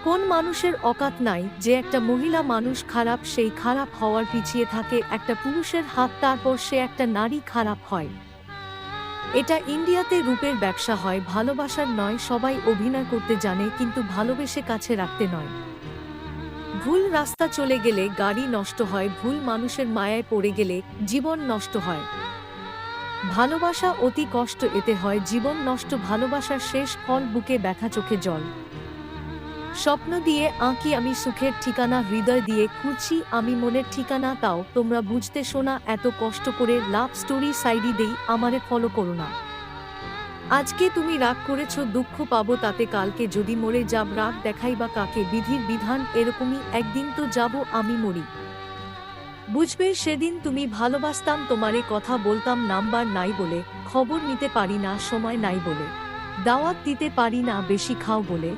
কোন মানুষের অকাত নাই যে একটা মহিলা মানুষ খারাপ, সেই খারাপ হওয়ার পিছিয়ে থাকে একটা পুরুষের হাত, তারপর সে একটা নারী খারাপ হয়। এটা ইন্ডিয়াতে রূপের ব্যবসা হয়, ভালোবাসার নয়। সবাই অভিনয় করতে জানে, কিন্তু ভালোবেসে কাছে রাখতে নয়। ভুল রাস্তা চলে গেলে গাড়ি নষ্ট হয়, ভুল মানুষের মায়ায় পড়ে গেলে জীবন নষ্ট হয়। ভালোবাসা অতি কষ্ট, এতে হয় জীবন নষ্ট। ভালোবাসার শেষ ফল বুকে ব্যথা, চোখে জল। স্বপ্ন দিয়ে আঁকি আমি সুখের ঠিকানা, হৃদয় দিয়ে খুঁজছি আমি মনের ঠিকানা। তাও তোমরা বুঝতে শোনা, এত কষ্ট করে লাভ স্টোরি সাইডি দেই, আমারে ফলো করো না। আজকে তুমি রাগ করেছো, দুঃখ পাবো তাতে। কালকে যদি মরে যাব, রাগ দেখাইবা কাকে? বিধির বিধান এরকমই, একদিন তো যাব আমি মরি। বুঝবে সেদিন তুমি ভালোবাসতাম তোমারে, কথা বলতাম নাম্বার নাই বলে, খবর নিতে পারি না সময় নাই বলে, দাওয়াত দিতে পারি না বেশি খাও বলে।